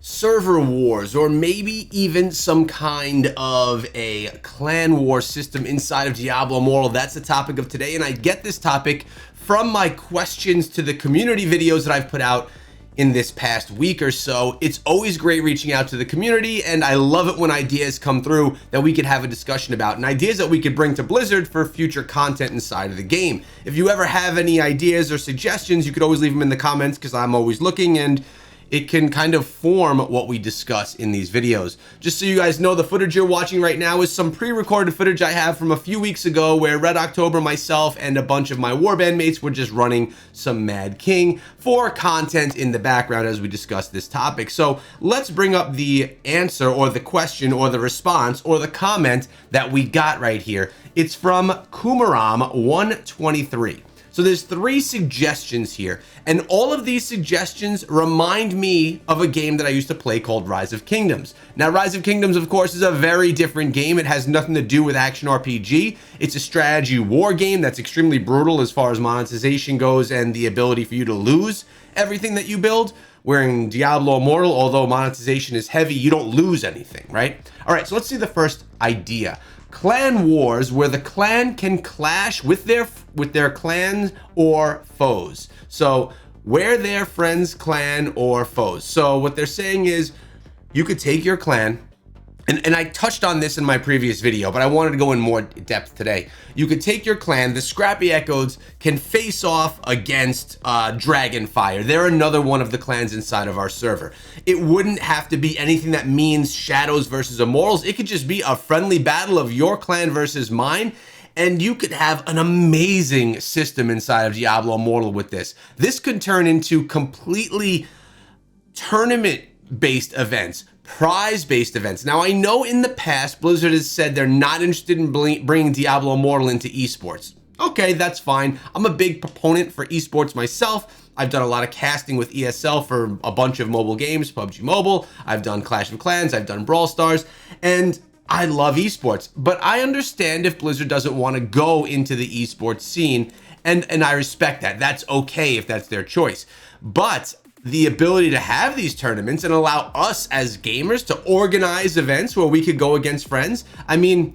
server wars, or maybe even some kind of a clan war system inside of Diablo Immortal. That's the topic of today, and I get this topic from my questions to the community videos that I've put out in this past week or so. It's always great reaching out to the community, and I love it when ideas come through that we could have a discussion about, and ideas that we could bring to Blizzard for future content inside of the game. If you ever have any ideas or suggestions, you could always leave them in the comments, because I'm always looking, and it can kind of form what we discuss in these videos. Just so you guys know, the footage you're watching right now is some pre-recorded footage I have from a few weeks ago where Red October, myself, and a bunch of my warband mates were just running some Mad King for content in the background as we discuss this topic. So let's bring up the answer, or the question, or the response, or the comment that we got right here. It's from Kumaram123. So there's 3 suggestions here, and all of these suggestions remind me of a game that I used to play called Rise of Kingdoms. Now, Rise of Kingdoms, of course, is a very different game. It has nothing to do with action RPG. It's a strategy war game that's extremely brutal as far as monetization goes and the ability for you to lose everything that you build. Where in Diablo Immortal, although monetization is heavy, you don't lose anything, right? All right, so let's see the first idea. Clan wars, where the clan can clash with their clans or foes. So where their friends, clan, or foes. So what they're saying is you could take your clan, and I touched on this in my previous video, but I wanted to go in more depth today. You could take your clan, the Scrappy Echoes can face off against Dragonfire. They're another one of the clans inside of our server. It wouldn't have to be anything that means Shadows versus Immortals. It could just be a friendly battle of your clan versus mine, and you could have an amazing system inside of Diablo Immortal with this. This could turn into completely tournament-based events, prize-based events. Now, I know in the past, Blizzard has said they're not interested in bringing Diablo Immortal into esports. Okay, that's fine. I'm a big proponent for esports myself. I've done a lot of casting with ESL for a bunch of mobile games, PUBG Mobile. I've done Clash of Clans, I've done Brawl Stars, and I love esports. But I understand if Blizzard doesn't want to go into the esports scene, and I respect that. That's okay if that's their choice. But the ability to have these tournaments and allow us as gamers to organize events where we could go against friends. I mean,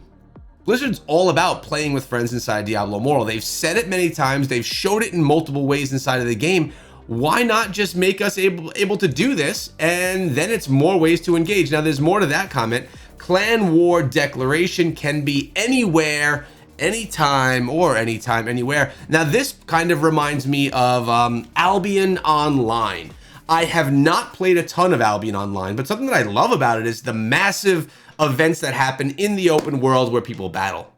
Blizzard's all about playing with friends inside Diablo Immortal. They've said it many times. They've showed it in multiple ways inside of the game. Why not just make us able to do this? And then it's more ways to engage. Now, there's more to that comment. Clan war declaration can be anywhere, anytime, or anytime, anywhere. Now, this kind of reminds me of Albion Online. I have not played a ton of Albion Online, but something that I love about it is the massive events that happen in the open world where people battle.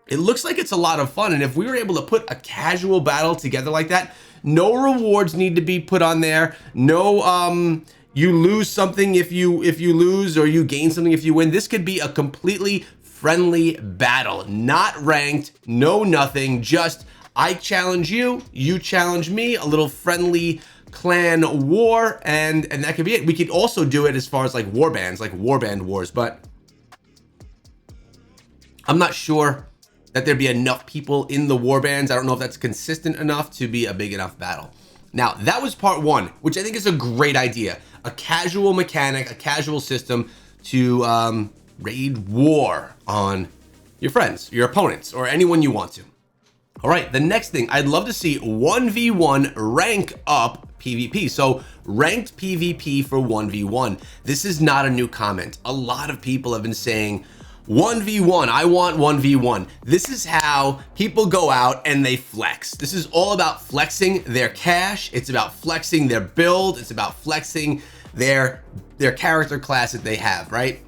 It looks like it's a lot of fun, and if we were able to put a casual battle together like that, no rewards need to be put on there. No, you lose something if you lose, or you gain something if you win. This could be a completely friendly battle, not ranked, no nothing, just I challenge you, you challenge me, a little friendly clan war, and that could be it. We could also do it as far as like warbands, like warband wars, but I'm not sure that there'd be enough people in the warbands. I don't know if that's consistent enough to be a big enough battle. Now, that was part 1, which I think is a great idea. A casual mechanic, a casual system to raid war on your friends, your opponents, or anyone you want to. All right, the next thing, I'd love to see 1v1 rank up PvP. So ranked PvP for 1v1. This is not a new comment. A lot of people have been saying 1v1, I want 1v1. This is how people go out and they flex. This is all about flexing their cash. It's about flexing their build. It's about flexing their character class that they have, right?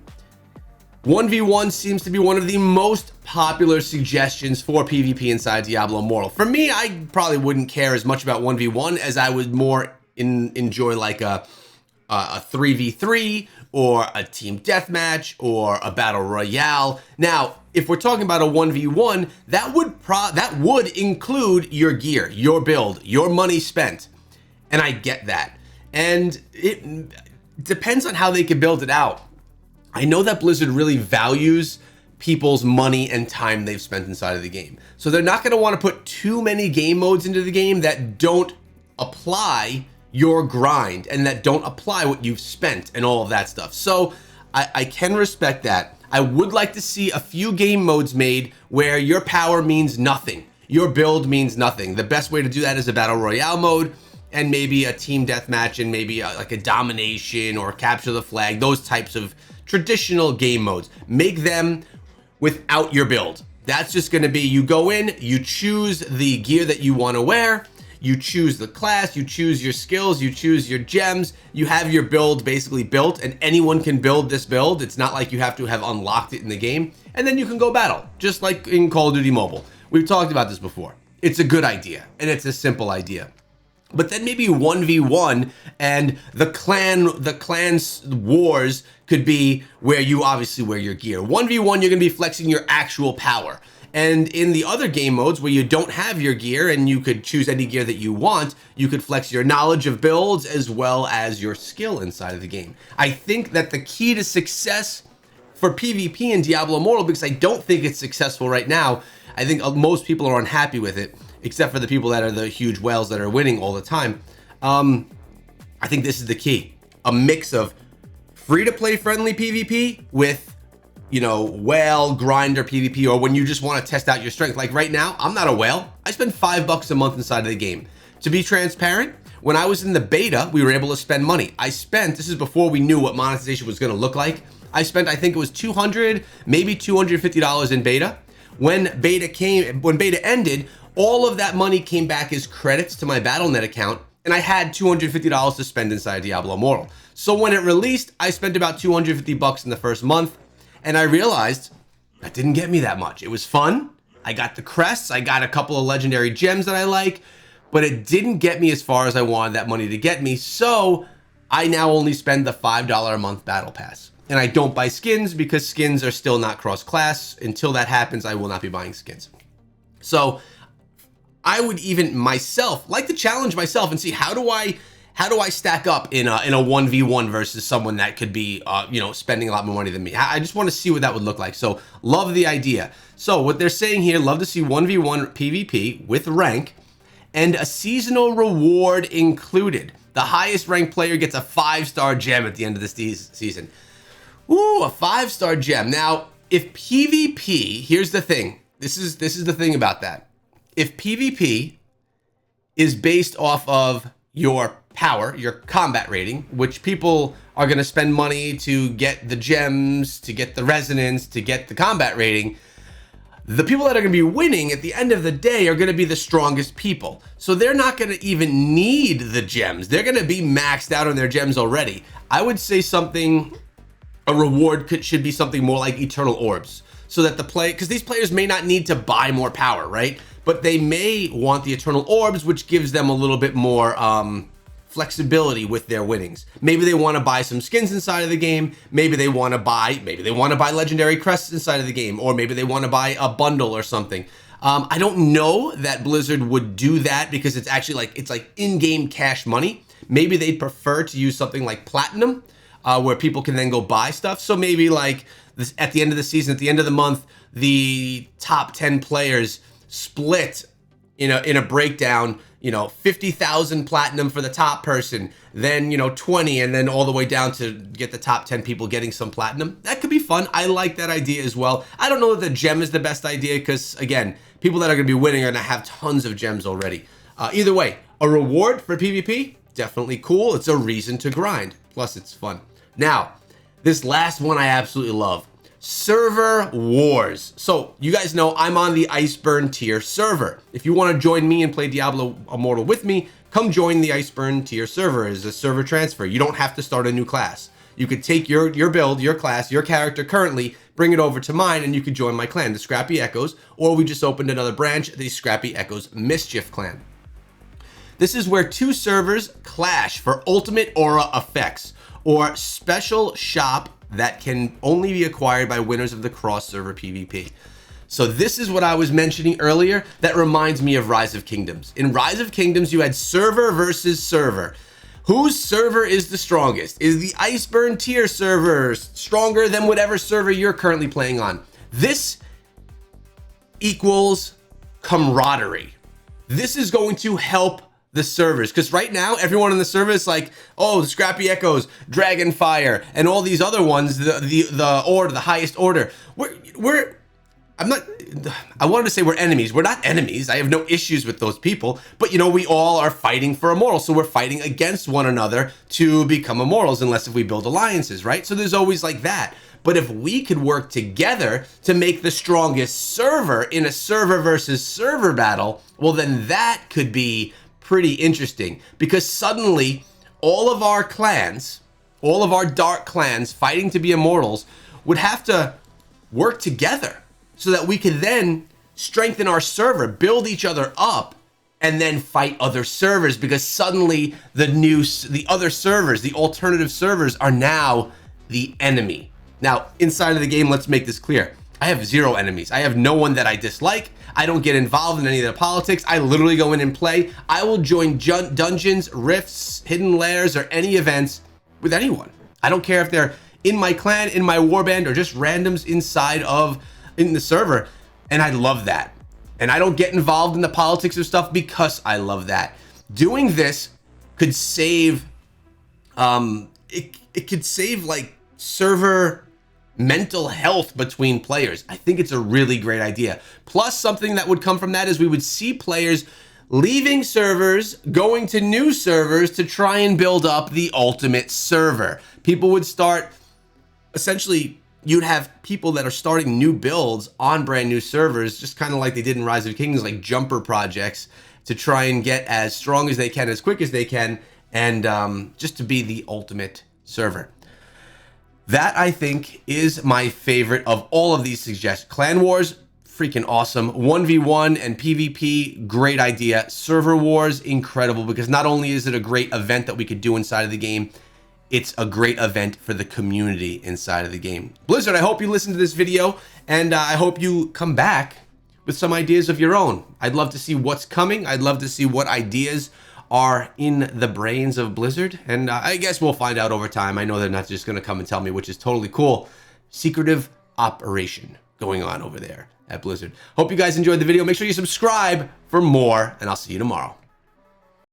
1v1 seems to be one of the most popular suggestions for PvP inside Diablo Immortal. For me, I probably wouldn't care as much about 1v1 as I would more enjoy like a 3v3 or a team deathmatch or a battle royale. Now, if we're talking about a 1v1, that would include your gear, your build, your money spent. And I get that. And it depends on how they can build it out. I know that Blizzard really values people's money and time they've spent inside of the game. So they're not going to want to put too many game modes into the game that don't apply your grind and that don't apply what you've spent and all of that stuff. So I can respect that. I would like to see a few game modes made where your power means nothing. Your build means nothing. The best way to do that is a battle royale mode and maybe a team deathmatch and maybe like a domination or capture the flag, those types of traditional game modes. Make them without your build. That's just going to be, you go in, you choose the gear that you want to wear, you choose the class, you choose your skills, you choose your gems, you have your build basically built, and anyone can build this build. It's not like you have to have unlocked it in the game, and then you can go battle, just like in Call of Duty Mobile. We've talked about this before. It's a good idea, and it's a simple idea. But then maybe 1v1 and the clan's wars could be where you obviously wear your gear. 1v1, you're going to be flexing your actual power. And in the other game modes where you don't have your gear and you could choose any gear that you want, you could flex your knowledge of builds as well as your skill inside of the game. I think that the key to success for PvP in Diablo Immortal, because I don't think it's successful right now, I think most people are unhappy with it, except for the people that are the huge whales that are winning all the time. I think this is the key. A mix of free-to-play friendly PvP with, you know, whale grinder PvP, or when you just want to test out your strength. Like right now, I'm not a whale. I spend $5 a month inside of the game. To be transparent, when I was in the beta, we were able to spend money. This is before we knew what monetization was going to look like. I spent, I think it was $200, maybe $250 in beta. When beta ended, all of that money came back as credits to my Battle.net account, and I had $250 to spend inside Diablo Immortal. So when it released, I spent about $250 in the first month, and I realized that didn't get me that much. It was fun. I got the crests, I got a couple of legendary gems that I like, but it didn't get me as far as I wanted that money to get me. So I now only spend the $5 a month battle pass. And I don't buy skins because skins are still not cross-class. Until that happens, I will not be buying skins. So I would even myself like to challenge myself and see how do I stack up in a 1v1 versus someone that could be you know, spending a lot more money than me. I just want to see what that would look like. So love the idea. So what they're saying here, love to see 1v1 PvP with rank and a seasonal reward included. The highest ranked player gets a 5-star gem at the end of the season. Ooh, a 5-star gem. Now, if PvP, here's the thing. This is the thing about that. If PvP is based off of your power, your combat rating, which people are going to spend money to get the gems, to get the resonance, to get the combat rating, the people that are going to be winning at the end of the day are going to be the strongest people. So they're not going to even need the gems. They're going to be maxed out on their gems already. I would say a reward should be something more like eternal orbs, so that because these players may not need to buy more power, right? But they may want the eternal orbs, which gives them a little bit more flexibility with their winnings. Maybe they want to buy some skins inside of the game. Maybe they want to buy legendary crests inside of the game, or maybe they want to buy a bundle or something. I don't know that Blizzard would do that because it's actually it's like in-game cash money. Maybe they'd prefer to use something like platinum, where people can then go buy stuff. So maybe like this, at the end of the season, at the end of the month, the top 10 players split in a breakdown, 50,000 platinum for the top person, then 20, and then all the way down to get the top 10 people getting some platinum. That could be fun. I like that idea as well. I don't know that the gem is the best idea because, again, people that are going to be winning are going to have tons of gems already. Either way, a reward for PvP, definitely cool. It's a reason to grind. Plus, it's fun. Now, this last one I absolutely love. Server Wars. So you guys know I'm on the Iceburn tier server. If you want to join me and play Diablo Immortal with me, come join the Iceburn tier server as a server transfer. You don't have to start a new class. You could take your build, your class, your character currently, bring it over to mine, and you could join my clan, the Scrappy Echoes, or we just opened another branch, the Scrappy Echoes Mischief Clan. This is where two servers clash for ultimate aura effects, or special shop that can only be acquired by winners of the cross-server PvP. So this is what I was mentioning earlier that reminds me of Rise of Kingdoms. In Rise of Kingdoms, you had server versus server. Whose server is the strongest? Is the Iceburn tier server stronger than whatever server you're currently playing on? This equals camaraderie. This is going to help the servers, because right now everyone in the server is like, oh, the Scrappy Echoes, Dragonfire, and all these other ones, the highest order. I wanted to say we're enemies. We're not enemies. I have no issues with those people, but you know, we all are fighting for immortals, so we're fighting against one another to become immortals, unless if we build alliances, right? So there's always like that. But if we could work together to make the strongest server in a server versus server battle, well, then that could be pretty interesting, because suddenly all of our clans, all of our dark clans fighting to be immortals would have to work together so that we could then strengthen our server, build each other up, and then fight other servers, because suddenly the other servers, the alternative servers, are now the enemy. Now, inside of the game, let's make this clear. I have zero enemies. I have no one that I dislike. I don't get involved in any of the politics. I literally go in and play. I will join dungeons, rifts, hidden lairs, or any events with anyone. I don't care if they're in my clan, in my warband, or just randoms in the server. And I love that. And I don't get involved in the politics of stuff because I love that. Doing this could save, it could save like server mental health between players. I think it's a really great idea. Plus, something that would come from that is we would see players leaving servers, going to new servers to try and build up the ultimate server. People would start, essentially, you'd have people that are starting new builds on brand new servers, just kind of like they did in Rise of Kings, like jumper projects, to try and get as strong as they can, as quick as they can, and just to be the ultimate server. That, I think, is my favorite of all of these suggestions. Clan Wars, freaking awesome. 1v1 and PvP, great idea. Server Wars, incredible, because not only is it a great event that we could do inside of the game, it's a great event for the community inside of the game. Blizzard, I hope you listened to this video, and I hope you come back with some ideas of your own. I'd love to see what's coming. I'd love to see what ideas are in the brains of Blizzard, and I guess we'll find out over time. I know they're not just going to come and tell me, which is totally cool. Secretive operation going on over there at Blizzard. Hope you guys enjoyed the video. Make sure you subscribe for more, and I'll see you tomorrow.